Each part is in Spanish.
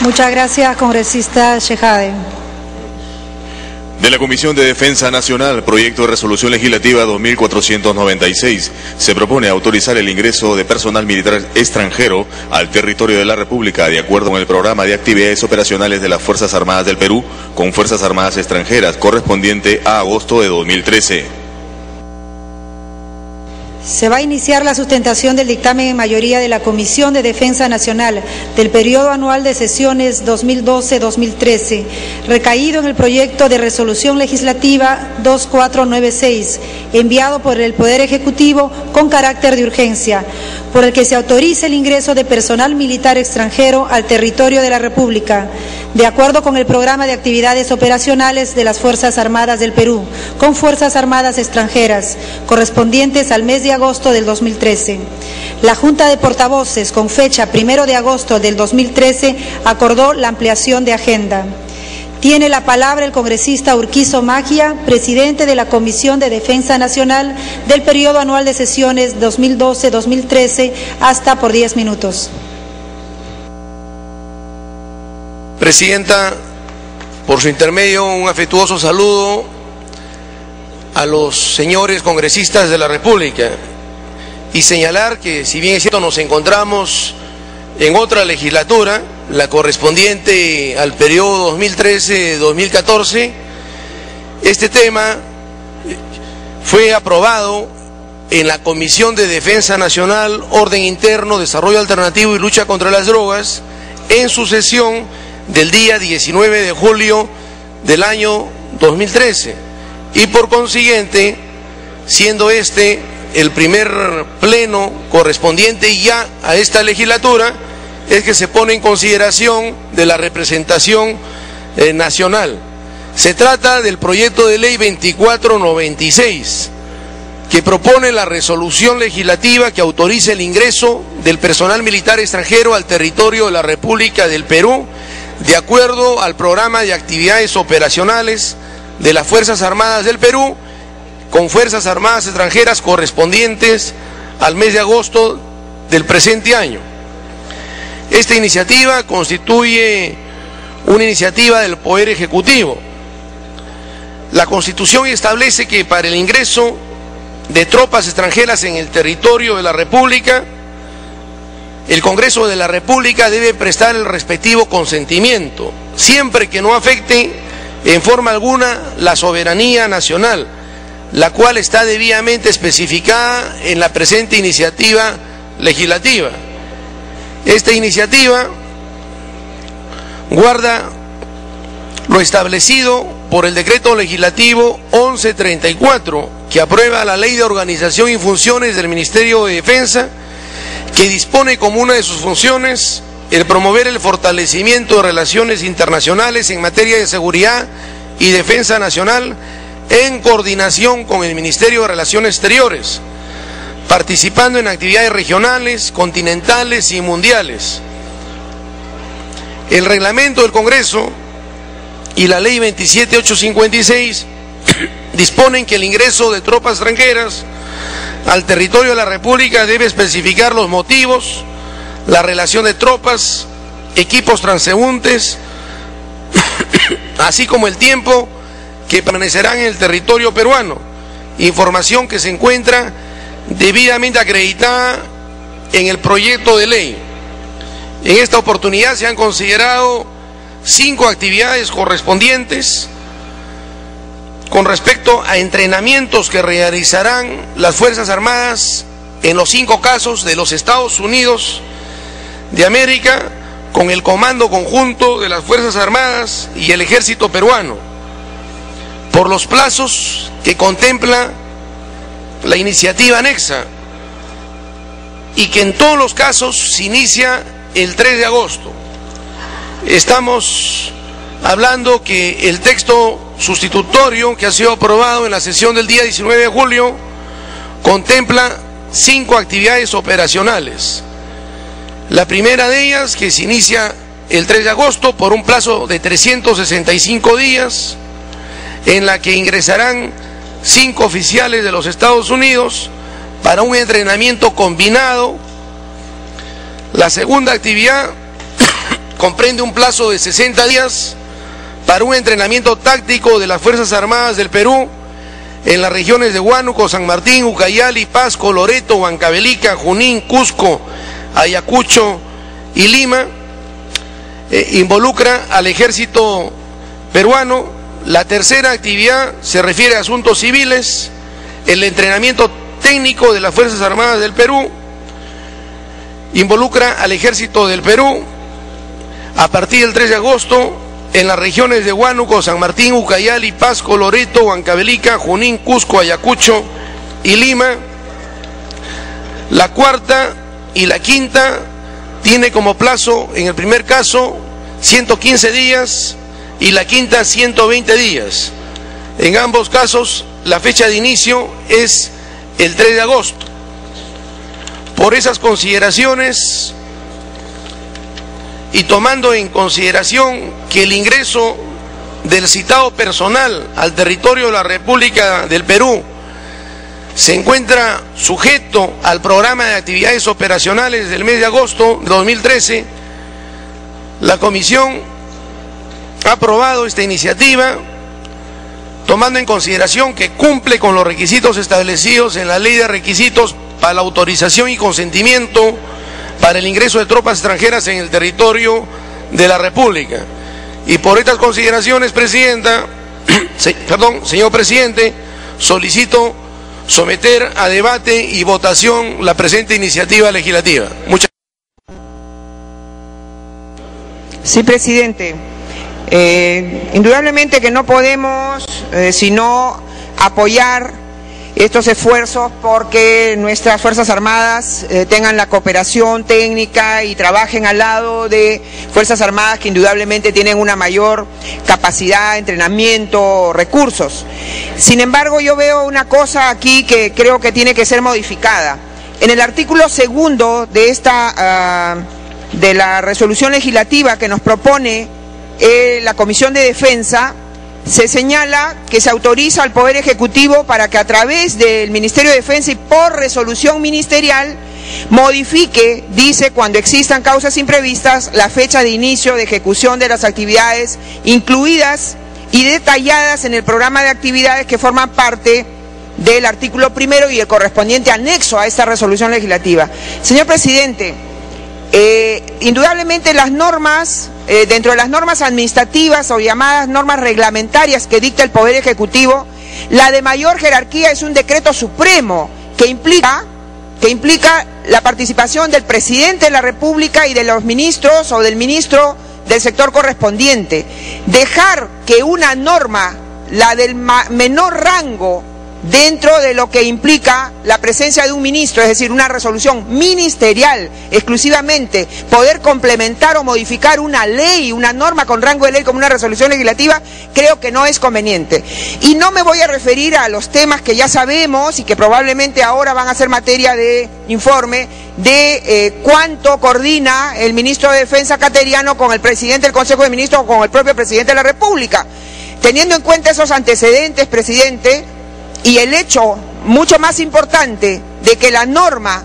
Muchas gracias, congresista Shehadeh. De la Comisión de Defensa Nacional, proyecto de resolución legislativa 2496, se propone autorizar el ingreso de personal militar extranjero al territorio de la República de acuerdo con el programa de actividades operacionales de las Fuerzas Armadas del Perú con Fuerzas Armadas extranjeras correspondiente a agosto de 2013. Se va a iniciar la sustentación del dictamen en mayoría de la Comisión de Defensa Nacional del periodo anual de sesiones 2012-2013, recaído en el proyecto de resolución legislativa 2496, enviado por el Poder Ejecutivo con carácter de urgencia, por el que se autoriza el ingreso de personal militar extranjero al territorio de la República, de acuerdo con el programa de actividades operacionales de las Fuerzas Armadas del Perú, con Fuerzas Armadas extranjeras, correspondientes al mes de agosto del 2013. La Junta de Portavoces, con fecha 1 de agosto del 2013, acordó la ampliación de agenda. Tiene la palabra el congresista Urquizo Magia, presidente de la Comisión de Defensa Nacional del periodo anual de sesiones 2012-2013, hasta por 10 minutos. Presidenta, por su intermedio, un afectuoso saludo a los señores congresistas de la República y señalar que, si bien es cierto, nos encontramos en otra legislatura, la correspondiente al periodo 2013-2014, este tema fue aprobado en la Comisión de Defensa Nacional, Orden Interno, Desarrollo Alternativo y Lucha contra las Drogas en su sesión del día 19 de julio del año 2013 y por consiguiente, siendo este el primer pleno correspondiente ya a esta legislatura, es que se pone en consideración de la representación nacional. Se trata del proyecto de ley 2496, que propone la resolución legislativa que autoriza el ingreso del personal militar extranjero al territorio de la República del Perú, de acuerdo al programa de actividades operacionales de las Fuerzas Armadas del Perú, con Fuerzas Armadas extranjeras correspondientes al mes de agosto del presente año. Esta iniciativa constituye una iniciativa del Poder Ejecutivo. La Constitución establece que para el ingreso de tropas extranjeras en el territorio de la República, el Congreso de la República debe prestar el respectivo consentimiento, siempre que no afecte en forma alguna la soberanía nacional, la cual está debidamente especificada en la presente iniciativa legislativa. Esta iniciativa guarda lo establecido por el decreto legislativo 1134, que aprueba la Ley de Organización y Funciones del Ministerio de Defensa, que dispone como una de sus funciones el promover el fortalecimiento de relaciones internacionales en materia de seguridad y defensa nacional en coordinación con el Ministerio de Relaciones Exteriores, participando en actividades regionales, continentales y mundiales. El reglamento del Congreso y la Ley 27856 disponen que el ingreso de tropas extranjeras al territorio de la República debe especificar los motivos, la relación de tropas, equipos transeúntes, así como el tiempo que permanecerán en el territorio peruano, información que se encuentra debidamente acreditada en el proyecto de ley. En esta oportunidad se han considerado 5 actividades correspondientes con respecto a entrenamientos que realizarán las Fuerzas Armadas en los 5 casos de los Estados Unidos de América con el Comando Conjunto de las Fuerzas Armadas y el Ejército Peruano, por los plazos que contempla la iniciativa anexa, y que en todos los casos se inicia el 3 de agosto. Estamos hablando que el texto sustitutorio que ha sido aprobado en la sesión del día 19 de julio contempla 5 actividades operacionales. La primera de ellas, que se inicia el 3 de agosto por un plazo de 365 días, en la que ingresarán 5 oficiales de los Estados Unidos para un entrenamiento combinado. La segunda actividad comprende un plazo de 60 días para un entrenamiento táctico de las Fuerzas Armadas del Perú en las regiones de Huánuco, San Martín, Ucayali, Pasco, Loreto, Huancavelica, Junín, Cusco, Ayacucho y Lima. Involucra al ejército peruano. La tercera actividad se refiere a asuntos civiles, el entrenamiento técnico de las Fuerzas Armadas del Perú. Involucra al ejército del Perú a partir del 3 de agosto en las regiones de Huánuco, San Martín, Ucayali, Pasco, Loreto, Huancavelica, Junín, Cusco, Ayacucho y Lima. La cuarta y la quinta tiene como plazo, en el primer caso, 115 días y la quinta 120 días. En ambos casos, la fecha de inicio es el 3 de agosto. Por esas consideraciones y tomando en consideración que el ingreso del citado personal al territorio de la República del Perú se encuentra sujeto al programa de actividades operacionales del mes de agosto de 2013, la Comisión ha aprobado esta iniciativa tomando en consideración que cumple con los requisitos establecidos en la Ley de Requisitos para la autorización y consentimiento para el ingreso de tropas extranjeras en el territorio de la República. Y por estas consideraciones, señor presidente, solicito someter a debate y votación la presente iniciativa legislativa. Muchas gracias. Sí, presidente. Indudablemente que no podemos sino apoyar estos esfuerzos porque nuestras Fuerzas Armadas tengan la cooperación técnica y trabajen al lado de Fuerzas Armadas que indudablemente tienen una mayor capacidad, entrenamiento, recursos. Sin embargo, yo veo una cosa aquí que creo que tiene que ser modificada. En el artículo 2 de la resolución legislativa que nos propone la Comisión de Defensa, se señala que se autoriza al Poder Ejecutivo para que a través del Ministerio de Defensa y por resolución ministerial modifique, dice, cuando existan causas imprevistas, la fecha de inicio de ejecución de las actividades incluidas y detalladas en el programa de actividades que forman parte del artículo 1 y el correspondiente anexo a esta resolución legislativa. Señor presidente, indudablemente las normas, dentro de las normas administrativas o llamadas normas reglamentarias que dicta el Poder Ejecutivo, la de mayor jerarquía es un decreto supremo que implica la participación del presidente de la República y de los ministros o del ministro del sector correspondiente. Dejar que una norma, la del menor rango, dentro de lo que implica la presencia de un ministro, es decir, una resolución ministerial exclusivamente, poder complementar o modificar una ley, una norma con rango de ley como una resolución legislativa, creo que no es conveniente. Y no me voy a referir a los temas que ya sabemos y que probablemente ahora van a ser materia de informe, de cuánto coordina el ministro de Defensa cateriano con el presidente del Consejo de Ministros o con el propio presidente de la República. Teniendo en cuenta esos antecedentes, presidente, y el hecho mucho más importante de que la norma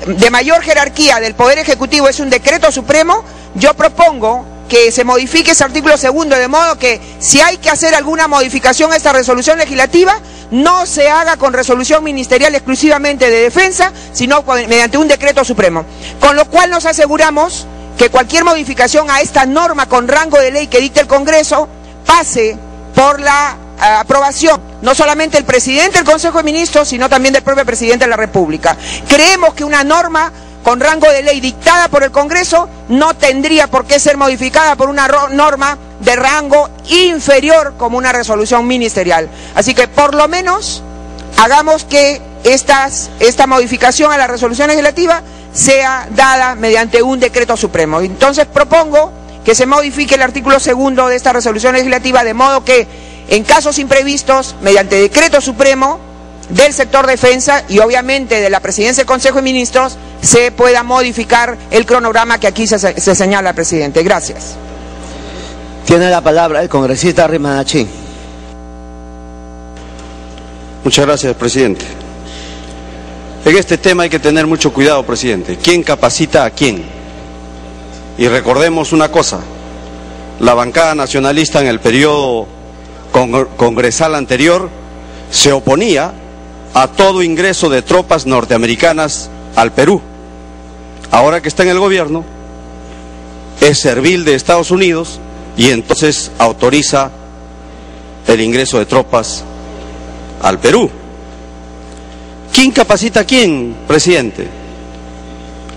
de mayor jerarquía del Poder Ejecutivo es un decreto supremo, yo propongo que se modifique ese artículo 2 de modo que si hay que hacer alguna modificación a esta resolución legislativa, no se haga con resolución ministerial exclusivamente de defensa, sino mediante un decreto supremo. Con lo cual nos aseguramos que cualquier modificación a esta norma con rango de ley que dicte el Congreso pase por la aprobación, no solamente del presidente del Consejo de Ministros, sino también del propio presidente de la República. Creemos que una norma con rango de ley dictada por el Congreso no tendría por qué ser modificada por una norma de rango inferior como una resolución ministerial. Así que por lo menos hagamos que esta modificación a la resolución legislativa sea dada mediante un decreto supremo. Entonces propongo que se modifique el artículo 2 de esta resolución legislativa de modo que en casos imprevistos, mediante decreto supremo del sector defensa y obviamente de la presidencia del Consejo de Ministros, se pueda modificar el cronograma que aquí se señala, presidente. Gracias. Tiene la palabra el congresista Rimanachí. Muchas gracias, presidente. En este tema hay que tener mucho cuidado, presidente. ¿Quién capacita a quién? y recordemos una cosa, la bancada nacionalista en el periodo congresal anterior se oponía a todo ingreso de tropas norteamericanas al Perú. Ahora que está en el gobierno, es servil de Estados Unidos y entonces autoriza el ingreso de tropas al Perú. ¿Quién capacita a quién, presidente?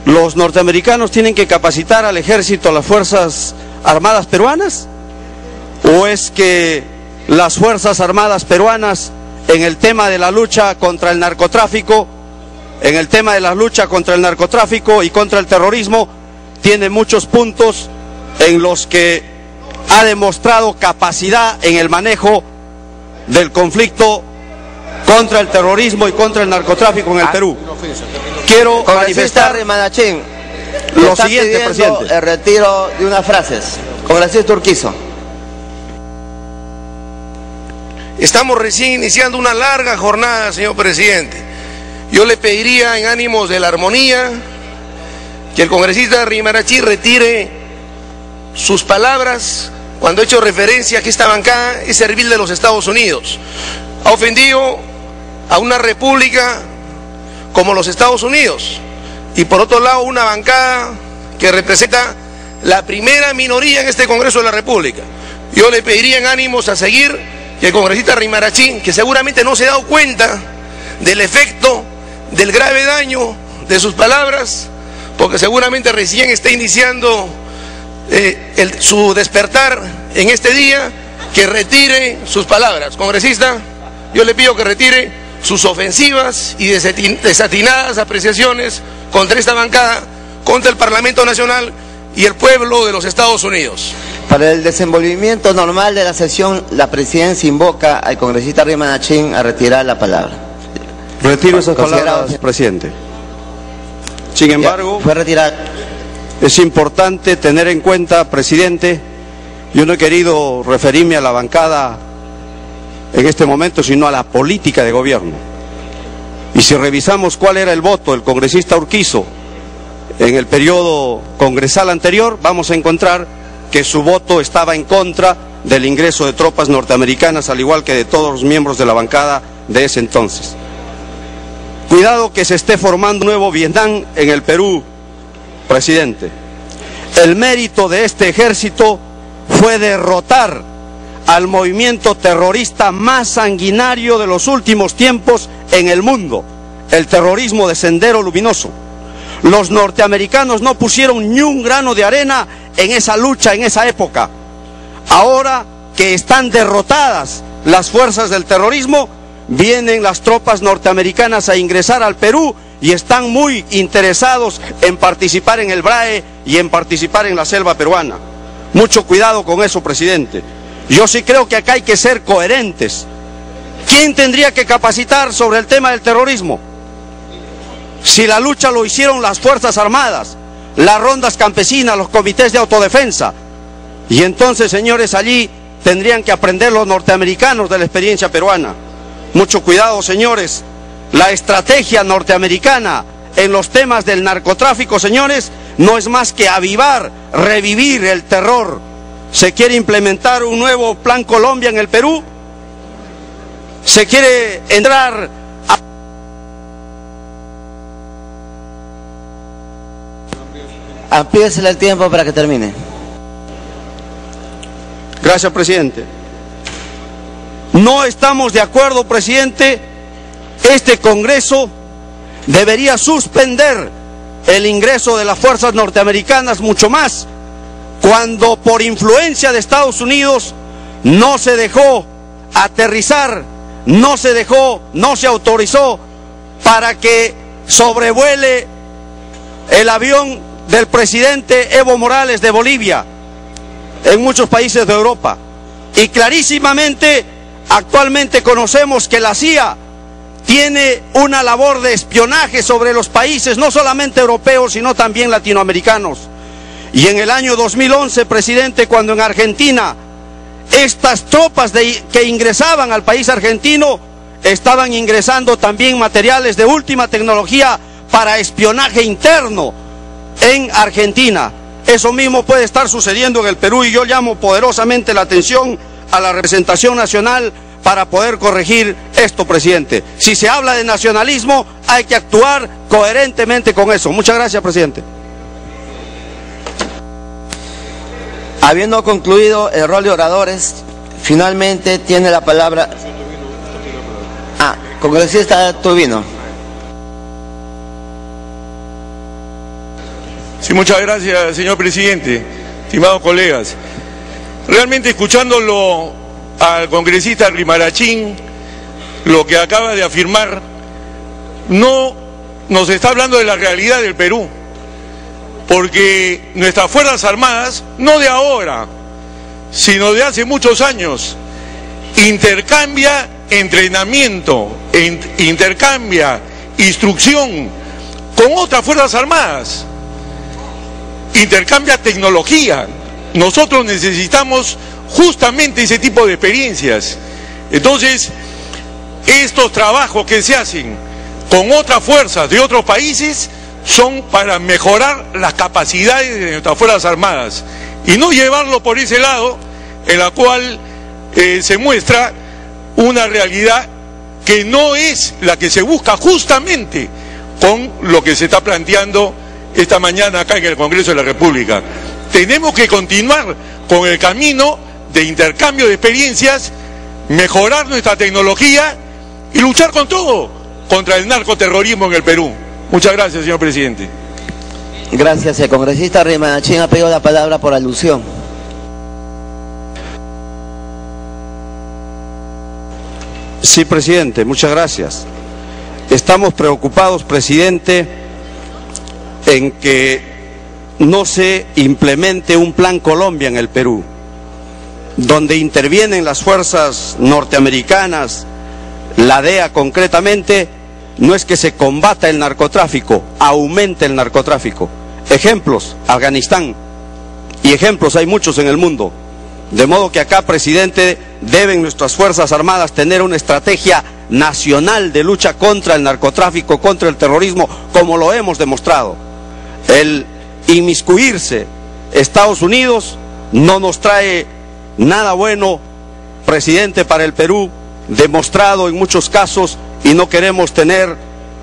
¿Los norteamericanos tienen que capacitar al ejército, a las Fuerzas Armadas peruanas? ¿O es que las Fuerzas Armadas peruanas en el tema de la lucha contra el narcotráfico, y contra el terrorismo, tiene muchos puntos en los que ha demostrado capacidad en el manejo del conflicto contra el terrorismo y contra el narcotráfico en el Perú? Quiero manifestar lo siguiente, presidente. El retiro de unas frases. Congresista Urquizo. Estamos recién iniciando una larga jornada, señor presidente. Yo le pediría, en ánimos de la armonía, que el congresista Rimarachí retire sus palabras cuando ha hecho referencia a que esta bancada es servil de los Estados Unidos. Ha ofendido a una república como los Estados Unidos y por otro lado una bancada que representa la primera minoría en este Congreso de la República. Yo le pediría en ánimos a seguir que el congresista Rimarachí, que seguramente no se ha dado cuenta del efecto, del grave daño de sus palabras, porque seguramente recién está iniciando su despertar en este día, que retire sus palabras. Congresista, yo le pido que retire sus ofensivas y desatinadas apreciaciones contra esta bancada, contra el Parlamento Nacional y el pueblo de los Estados Unidos. Para el desenvolvimiento normal de la sesión, la presidencia invoca al congresista Rimarachí a retirar la palabra. Retiro esas palabras, presidente. Sin embargo, fue retirada. Es importante tener en cuenta, presidente, yo no he querido referirme a la bancada en este momento, sino a la política de gobierno. Y si revisamos cuál era el voto del congresista Urquizo en el periodo congresal anterior, vamos a encontrar que su voto estaba en contra del ingreso de tropas norteamericanas, al igual que de todos los miembros de la bancada de ese entonces. Cuidado que se esté formando un nuevo Vietnam en el Perú, presidente. El mérito de este ejército fue derrotar al movimiento terrorista más sanguinario de los últimos tiempos en el mundo, el terrorismo de Sendero Luminoso. Los norteamericanos no pusieron ni un grano de arena en esa lucha, en esa época. Ahora que están derrotadas las fuerzas del terrorismo, vienen las tropas norteamericanas a ingresar al Perú y están muy interesados en participar en el BRAE y en participar en la selva peruana. Mucho cuidado con eso, presidente. Yo sí creo que acá hay que ser coherentes. ¿Quién tendría que capacitar sobre el tema del terrorismo? Si la lucha lo hicieron las Fuerzas Armadas, las rondas campesinas, los comités de autodefensa. Y entonces, señores, allí tendrían que aprender los norteamericanos de la experiencia peruana. Mucho cuidado, señores. La estrategia norteamericana en los temas del narcotráfico, señores, no es más que avivar, revivir el terror. ¿Se quiere implementar un nuevo Plan Colombia en el Perú? ¿Se quiere entrar a... Amplíesele el tiempo para que termine. Gracias, presidente. No estamos de acuerdo, presidente. Este Congreso debería suspender el ingreso de las fuerzas norteamericanas, mucho más cuando por influencia de Estados Unidos no se dejó aterrizar, no se autorizó para que sobrevuele el avión del presidente Evo Morales de Bolivia en muchos países de Europa. Y clarísimamente, actualmente conocemos que la CIA tiene una labor de espionaje sobre los países, no solamente europeos, sino también latinoamericanos. Y en el año 2011, presidente, cuando en Argentina estas tropas que ingresaban al país argentino estaban ingresando también materiales de última tecnología para espionaje interno en Argentina. Eso mismo puede estar sucediendo en el Perú y yo llamo poderosamente la atención a la representación nacional para poder corregir esto, presidente. Si se habla de nacionalismo, hay que actuar coherentemente con eso. Muchas gracias, presidente. Habiendo concluido el rol de oradores, finalmente tiene la palabra... congresista Turbino. Sí, muchas gracias, señor presidente. Estimados colegas, realmente escuchándolo al congresista Rimarachín, lo que acaba de afirmar, no nos está hablando de la realidad del Perú, porque nuestras Fuerzas Armadas, no de ahora, sino de hace muchos años, intercambia entrenamiento, intercambia instrucción con otras Fuerzas Armadas, intercambia tecnología. Nosotros necesitamos justamente ese tipo de experiencias. Entonces, estos trabajos que se hacen con otras fuerzas de otros países son para mejorar las capacidades de nuestras Fuerzas Armadas y no llevarlo por ese lado en la cual se muestra una realidad que no es la que se busca justamente con lo que se está planteando esta mañana acá en el Congreso de la República. Tenemos que continuar con el camino de intercambio de experiencias, mejorar nuestra tecnología y luchar con todo contra el narcoterrorismo en el Perú. Muchas gracias, señor presidente. Gracias. El congresista Rimarachín ha pedido la palabra por alusión. Sí, presidente, muchas gracias. Estamos preocupados, presidente, en que no se implemente un Plan Colombia en el Perú, donde intervienen las fuerzas norteamericanas, la DEA concretamente. No es que se combata el narcotráfico, aumenta el narcotráfico. Ejemplos, Afganistán, y ejemplos hay muchos en el mundo. De modo que acá, presidente, deben nuestras Fuerzas Armadas tener una estrategia nacional de lucha contra el narcotráfico, contra el terrorismo, como lo hemos demostrado. El inmiscuirse Estados Unidos no nos trae nada bueno, presidente, para el Perú, demostrado en muchos casos, y no queremos tener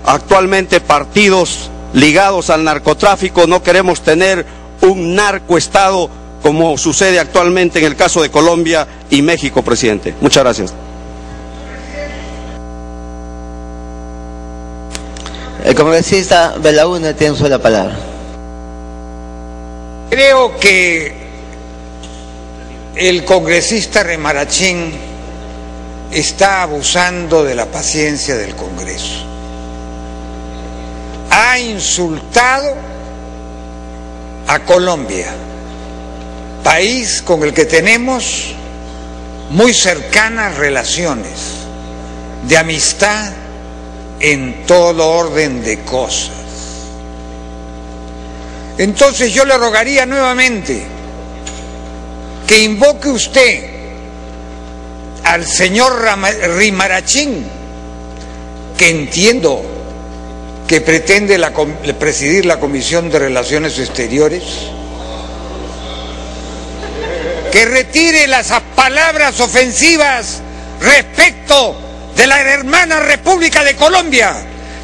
actualmente partidos ligados al narcotráfico, no queremos tener un narcoestado como sucede actualmente en el caso de Colombia y México, presidente. Muchas gracias. El congresista Belaúnde tiene la palabra. Creo que el congresista Rimarachín está abusando de la paciencia del Congreso. Ha insultado a Colombia, país con el que tenemos muy cercanas relaciones de amistad en todo orden de cosas. Entonces yo le rogaría nuevamente que invoque usted al señor Rimarachín, que entiendo que pretende presidir la Comisión de Relaciones Exteriores, que retire las palabras ofensivas respecto de la hermana República de Colombia,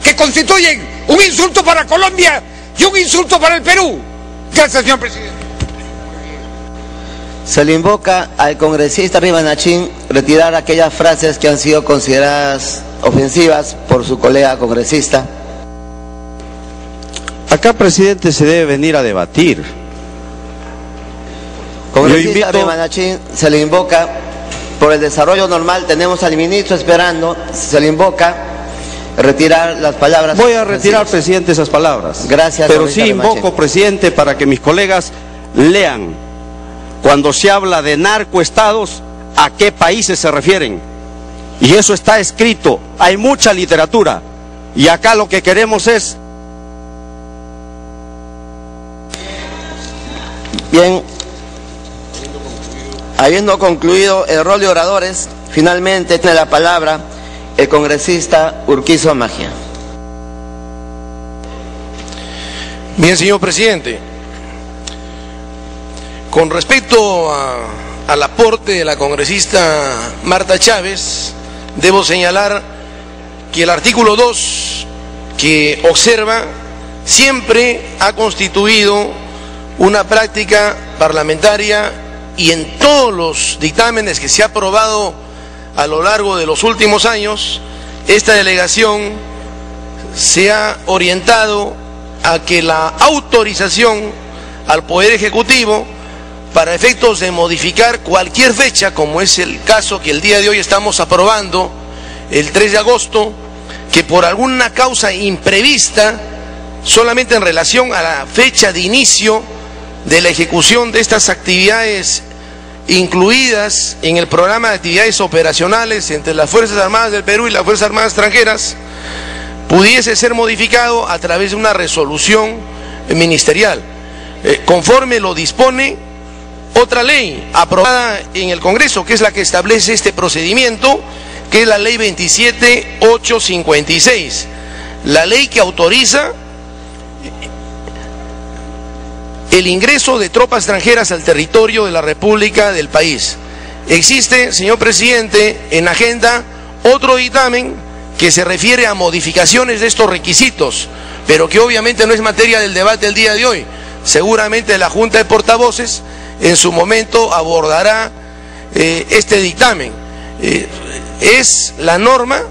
que constituyen un insulto para Colombia y un insulto para el Perú. Gracias, señor presidente. Se le invoca al congresista Rimarachín retirar aquellas frases que han sido consideradas ofensivas por su colega congresista. Acá, presidente, se debe venir a debatir. Congresista Rimarachín, se le invoca por el desarrollo normal. Tenemos al ministro esperando. Se le invoca retirar las palabras. Voy a retirar, presidente, esas palabras. Gracias. Pero sí invoco, presidente, para que mis colegas lean. Cuando se habla de narcoestados, ¿a qué países se refieren? Y eso está escrito, hay mucha literatura. Y acá lo que queremos es... Bien, habiendo concluido el rol de oradores, finalmente tiene la palabra el congresista Urquizo Magia. Bien, señor presidente. Con respecto al aporte de la congresista Marta Chávez, debo señalar que el artículo 2 que observa siempre ha constituido una práctica parlamentaria, y en todos los dictámenes que se ha aprobado a lo largo de los últimos años, esta delegación se ha orientado a que la autorización al Poder Ejecutivo para efectos de modificar cualquier fecha, como es el caso que el día de hoy estamos aprobando, el 3 de agosto, que por alguna causa imprevista, solamente en relación a la fecha de inicio de la ejecución de estas actividades incluidas en el programa de actividades operacionales entre las Fuerzas Armadas del Perú y las Fuerzas Armadas extranjeras, pudiese ser modificado a través de una resolución ministerial, conforme lo dispone otra ley aprobada en el Congreso, que es la que establece este procedimiento, que es la ley 27856, la ley que autoriza el ingreso de tropas extranjeras al territorio de la República del país. Existe, señor presidente, en agenda otro dictamen que se refiere a modificaciones de estos requisitos, pero que obviamente no es materia del debate del día de hoy. Seguramente la Junta de Portavoces en su momento abordará este dictamen. Es la norma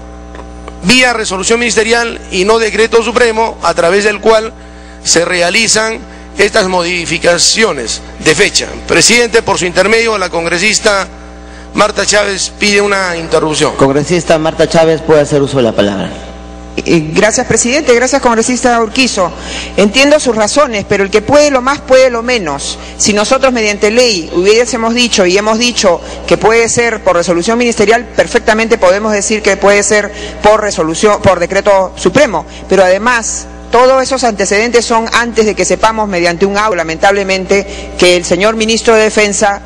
vía resolución ministerial y no decreto supremo, a través del cual se realizan estas modificaciones de fecha. Presidente, por su intermedio, la congresista Marta Chávez pide una interrupción. Congresista Marta Chávez puede hacer uso de la palabra. Gracias, presidente. Gracias, congresista Urquizo. Entiendo sus razones, pero el que puede lo más puede lo menos. Si nosotros mediante ley hubiésemos dicho y hemos dicho que puede ser por resolución ministerial, perfectamente podemos decir que puede ser por resolución, por decreto supremo. Pero además, todos esos antecedentes son antes de que sepamos mediante un audio, lamentablemente, que el señor ministro de Defensa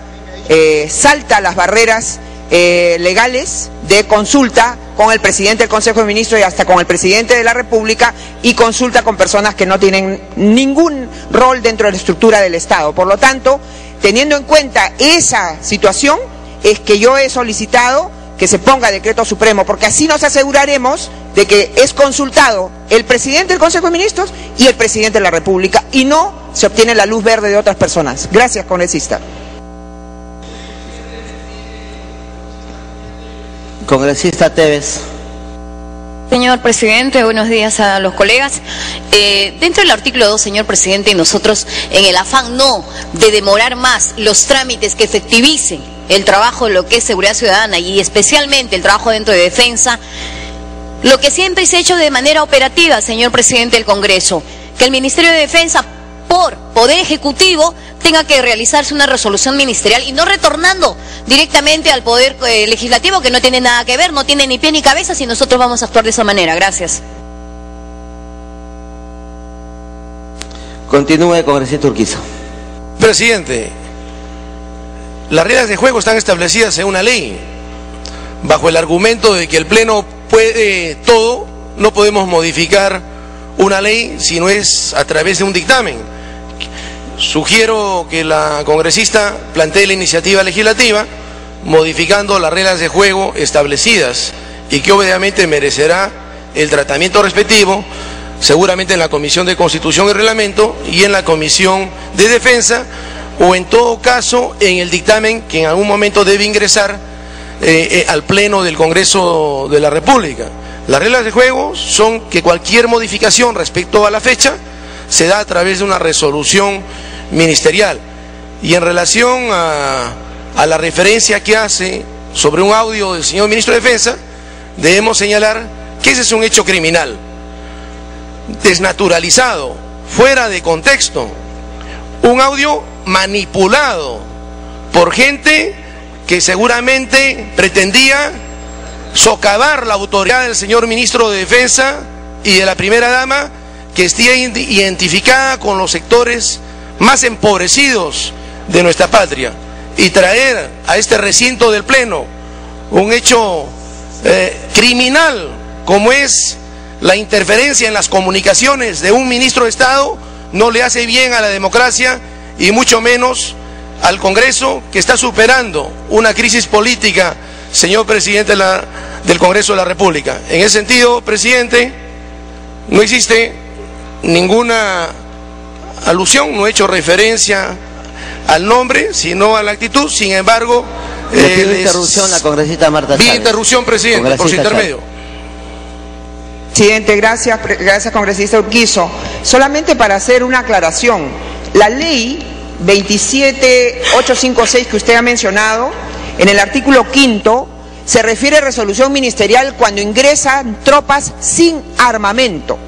salta las barreras legales de consulta con el presidente del Consejo de Ministros y hasta con el presidente de la República, y consulta con personas que no tienen ningún rol dentro de la estructura del Estado. Por lo tanto, teniendo en cuenta esa situación, es que yo he solicitado que se ponga decreto supremo, porque así nos aseguraremos de que es consultado el presidente del Consejo de Ministros y el presidente de la República, y no se obtiene la luz verde de otras personas. Gracias, congresista. Congresista Tevez. Señor presidente, buenos días a los colegas. Dentro del artículo 2, señor presidente, nosotros, en el afán no de demorar más los trámites que efectivicen el trabajo de lo que es seguridad ciudadana y especialmente el trabajo dentro de defensa, lo que siempre se ha hecho de manera operativa, señor presidente del Congreso, que el Ministerio de Defensa, por Poder Ejecutivo, tenga que realizarse una resolución ministerial y no retornando directamente al Poder Legislativo, que no tiene nada que ver, no tiene ni pie ni cabeza si nosotros vamos a actuar de esa manera. Gracias. Continúe, congresista Urquizo. Presidente, las reglas de juego están establecidas en una ley, bajo el argumento de que el Pleno puede todo. No podemos modificar una ley si no es a través de un dictamen. Sugiero que la congresista plantee la iniciativa legislativa modificando las reglas de juego establecidas, y que obviamente merecerá el tratamiento respectivo, seguramente en la Comisión de Constitución y Reglamento y en la Comisión de Defensa, o en todo caso en el dictamen que en algún momento debe ingresar al Pleno del Congreso de la República. Las reglas de juego son que cualquier modificación respecto a la fecha se da a través de una resolución ministerial. Y en relación a la referencia que hace sobre un audio del señor ministro de Defensa, debemos señalar que ese es un hecho criminal, desnaturalizado, fuera de contexto, un audio manipulado por gente que seguramente pretendía socavar la autoridad del señor ministro de Defensa y de la primera dama, que esté identificada con los sectores más empobrecidos de nuestra patria, y traer a este recinto del Pleno un hecho criminal como es la interferencia en las comunicaciones de un ministro de Estado, no le hace bien a la democracia y mucho menos al Congreso, que está superando una crisis política, señor presidente del Congreso de la República. En ese sentido, presidente, no existe ninguna alusión, no he hecho referencia al nombre, sino a la actitud. Sin embargo, le pido interrupción a la congresista Marta Chávez. Interrupción, presidente, por su intermedio. Presidente, gracias congresista Urquizo. Solamente para hacer una aclaración, la ley 27856 que usted ha mencionado, en el artículo 5, se refiere a resolución ministerial cuando ingresan tropas sin armamento.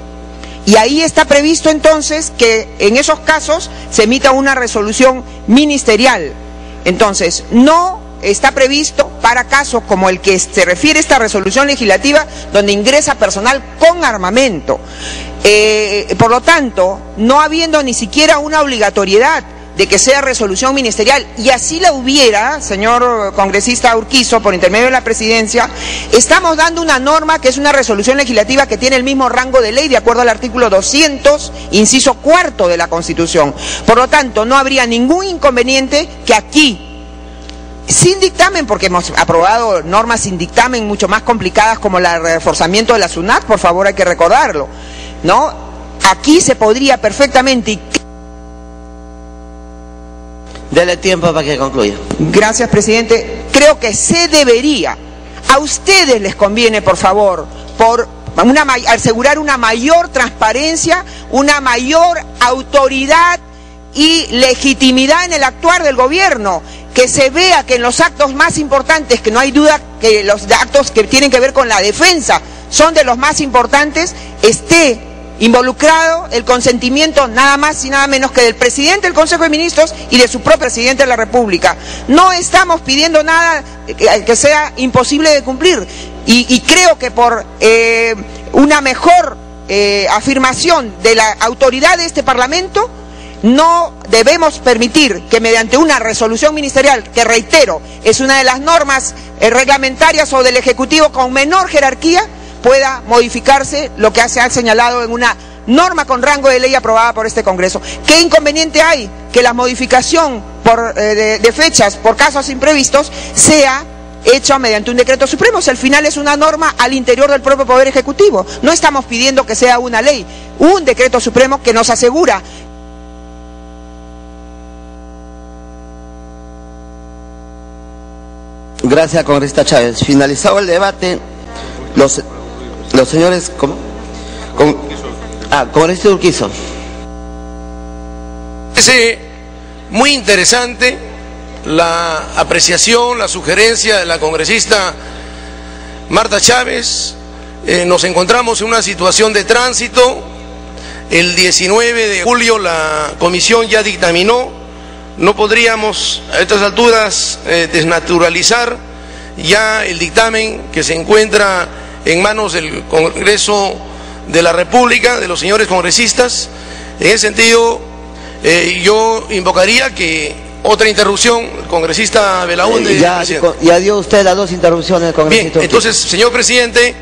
Y ahí está previsto entonces que en esos casos se emita una resolución ministerial. Entonces, no está previsto para casos como el que se refiere a esta resolución legislativa, donde ingresa personal con armamento. Por lo tanto, no habiendo ni siquiera una obligatoriedad de que sea resolución ministerial, y así la hubiera, señor congresista Urquizo, por intermedio de la presidencia, estamos dando una norma que es una resolución legislativa que tiene el mismo rango de ley de acuerdo al artículo 200, inciso 4 de la Constitución. Por lo tanto, no habría ningún inconveniente que aquí, sin dictamen, porque hemos aprobado normas sin dictamen mucho más complicadas como el reforzamiento de la SUNAT, por favor hay que recordarlo, ¿no? Aquí se podría perfectamente... Dele tiempo para que concluya. Gracias, presidente. Creo que se debería, a ustedes les conviene, por favor, asegurar una mayor transparencia, una mayor autoridad y legitimidad en el actuar del gobierno, que se vea que en los actos más importantes, que no hay duda que los actos que tienen que ver con la defensa son de los más importantes, esté involucrado el consentimiento nada más y nada menos que del presidente del Consejo de Ministros y de su propio presidente de la República. No estamos pidiendo nada que sea imposible de cumplir, y creo que por una mejor afirmación de la autoridad de este Parlamento, no debemos permitir que mediante una resolución ministerial, que reitero, es una de las normas reglamentarias o del Ejecutivo con menor jerarquía, pueda modificarse lo que se ha señalado en una norma con rango de ley aprobada por este Congreso. ¿Qué inconveniente hay que la modificación de fechas por casos imprevistos sea hecha mediante un decreto supremo? Si al final es una norma al interior del propio Poder Ejecutivo. No estamos pidiendo que sea una ley, un decreto supremo que nos asegura. Gracias, congresista Chávez. Finalizado el debate, los señores... ¿Cómo? Congresista Urquizo. Es muy interesante la apreciación, la sugerencia de la congresista Marta Chávez. Nos encontramos en una situación de tránsito. El 19 de julio la comisión ya dictaminó. No podríamos a estas alturas desnaturalizar ya el dictamen que se encuentra en manos del Congreso de la República, de los señores congresistas. En ese sentido, yo invocaría que otra interrupción, el congresista Belaúnde. Ya dio usted las dos interrupciones, congresista. Bien, entonces, señor presidente,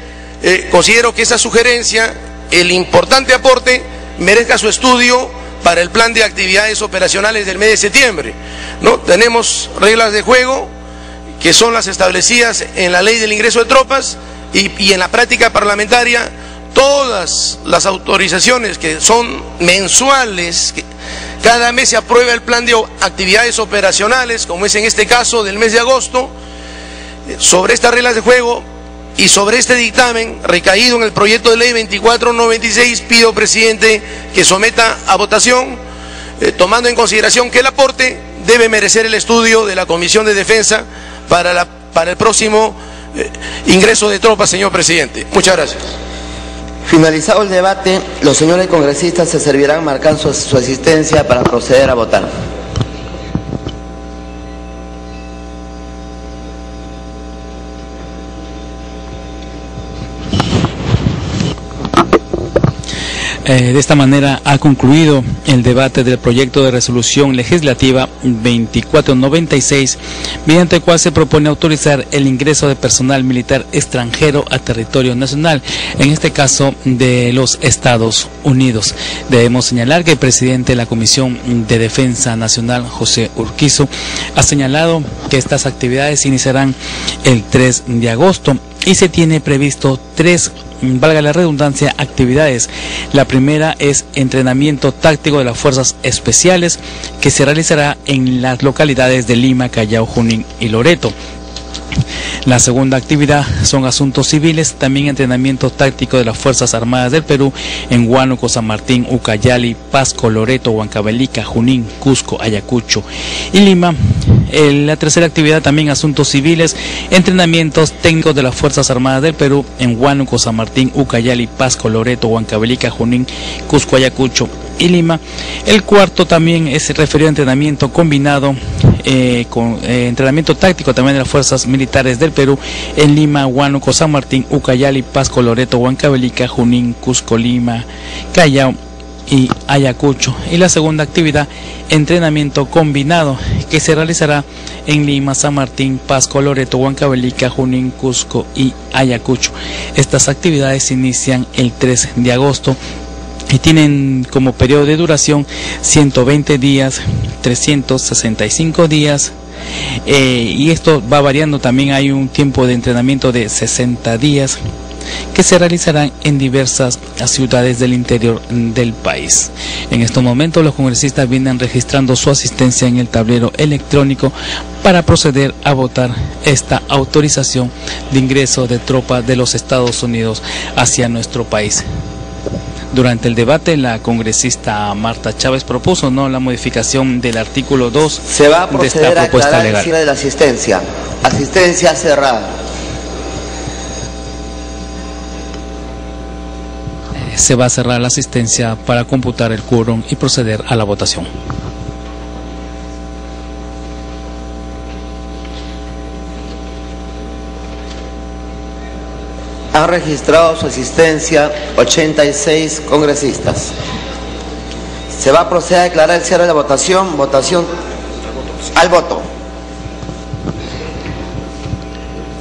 considero que esa sugerencia, el importante aporte, merezca su estudio para el plan de actividades operacionales del mes de septiembre, ¿no? Tenemos reglas de juego que son las establecidas en la ley del ingreso de tropas y en la práctica parlamentaria. Todas las autorizaciones que son mensuales, que cada mes se aprueba el plan de actividades operacionales, como es en este caso del mes de agosto. Sobre estas reglas de juego y sobre este dictamen recaído en el proyecto de ley 2496, pido, presidente, que someta a votación, tomando en consideración que el aporte debe merecer el estudio de la Comisión de Defensa para el próximo ingreso de tropas, señor presidente. Muchas gracias. Finalizado el debate, los señores congresistas se servirán marcar su asistencia para proceder a votar. De esta manera ha concluido el debate del proyecto de resolución legislativa 2496, mediante el cual se propone autorizar el ingreso de personal militar extranjero a territorio nacional, en este caso de los Estados Unidos. Debemos señalar que el presidente de la Comisión de Defensa Nacional, José Urquizo, ha señalado que estas actividades iniciarán el 3 de agosto y se tiene previsto tres, valga la redundancia, actividades. La primera es entrenamiento táctico de las fuerzas especiales, que se realizará en las localidades de Lima, Callao, Junín y Loreto. La segunda actividad son asuntos civiles, también entrenamiento táctico de las Fuerzas Armadas del Perú en Huánuco, San Martín, Ucayali, Pasco, Loreto, Huancavelica, Junín, Cusco, Ayacucho y Lima. La tercera actividad, también asuntos civiles, entrenamientos técnicos de las Fuerzas Armadas del Perú en Huánuco, San Martín, Ucayali, Pasco, Loreto, Huancavelica, Junín, Cusco, Ayacucho y Lima. El cuarto también es referido a entrenamiento combinado con entrenamiento táctico también de las fuerzas militares del Perú en Lima, Huánuco, San Martín, Ucayali, Pasco, Loreto, Huancavelica, Junín, Cusco, Lima, Callao y Ayacucho. Y la segunda actividad, entrenamiento combinado, que se realizará en Lima, San Martín, Pasco, Loreto, Huancavelica, Junín, Cusco y Ayacucho. Estas actividades inician el 3 de agosto y tienen como periodo de duración 120 días, 365 días, y esto va variando. También hay un tiempo de entrenamiento de 60 días que se realizarán en diversas ciudades del interior del país. En estos momentos los congresistas vienen registrando su asistencia en el tablero electrónico para proceder a votar esta autorización de ingreso de tropas de los Estados Unidos hacia nuestro país. Durante el debate, la congresista Marta Chávez propuso la modificación del artículo 2 Se va a de esta proceder a propuesta aclarar el legal. cierre de la asistencia. Asistencia cerrada. Se va a cerrar la asistencia para computar el quórum y proceder a la votación. Han registrado su asistencia 86 congresistas. Se va a proceder a declarar el cierre de la votación. Votación al voto.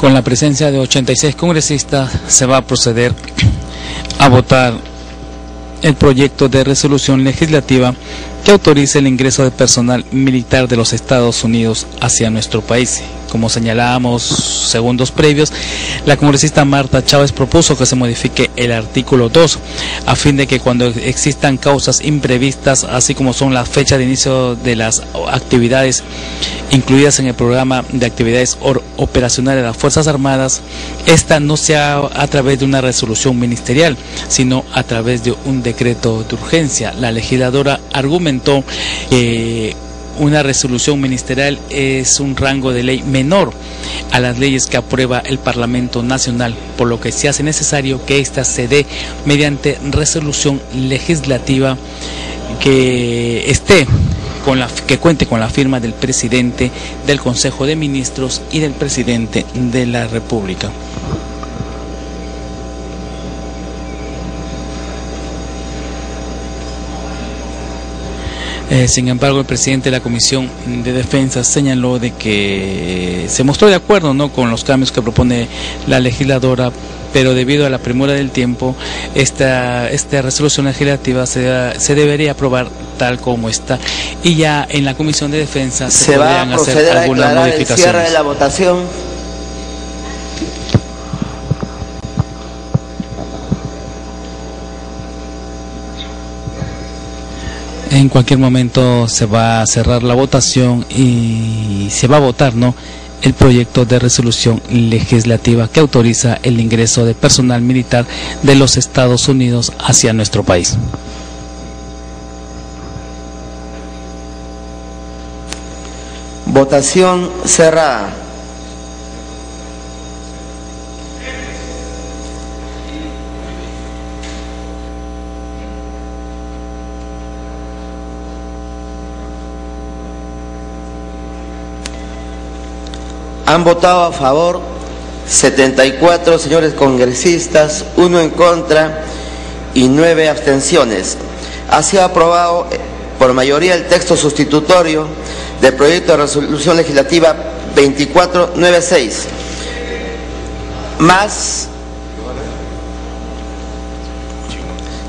Con la presencia de 86 congresistas se va a proceder a votar el proyecto de resolución legislativa que autorice el ingreso de personal militar de los Estados Unidos hacia nuestro país. Como señalábamos segundos previos, la congresista Marta Chávez propuso que se modifique el artículo 2 a fin de que cuando existan causas imprevistas, así como son la fecha de inicio de las actividades incluidas en el programa de actividades operacionales de las Fuerzas Armadas, esta no sea a través de una resolución ministerial, sino a través de un decreto de urgencia. La legisladora argumentó que una resolución ministerial es un rango de ley menor a las leyes que aprueba el Parlamento Nacional, por lo que se hace necesario que ésta se dé mediante resolución legislativa que cuente con la firma del presidente del Consejo de Ministros y del presidente de la República. Sin embargo, el presidente de la Comisión de Defensa señaló de que se mostró de acuerdo con los cambios que propone la legisladora, pero debido a la premura del tiempo, esta resolución legislativa se debería aprobar tal como está, y ya en la Comisión de Defensa se podrían hacer algunas modificaciones. El cierre de la votación. En cualquier momento se va a cerrar la votación y se va a votar el proyecto de resolución legislativa que autoriza el ingreso de personal militar de los Estados Unidos hacia nuestro país. Votación cerrada. Han votado a favor 74 señores congresistas, 1 en contra y 9 abstenciones. Ha sido aprobado por mayoría el texto sustitutorio del proyecto de resolución legislativa 2496, más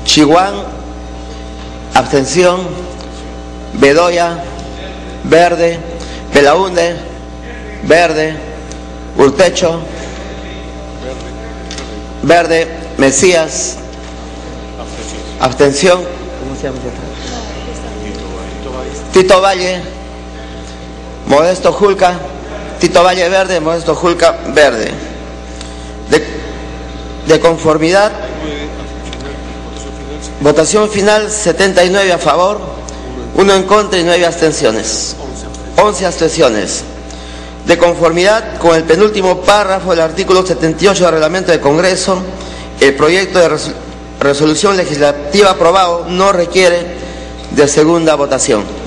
Chihuán, abstención, Bedoya, verde, Belaúnde, verde, Urtecho, verde, Mesías, abstención, ¿cómo se llama? Tito Valle, Modesto Julca, Tito Valle verde, Modesto Julca verde. De conformidad, votación final 79 a favor, 1 en contra y 9 abstenciones. 11 abstenciones. De conformidad con el penúltimo párrafo del artículo 78 del reglamento del Congreso, el proyecto de resolución legislativa aprobado no requiere de segunda votación.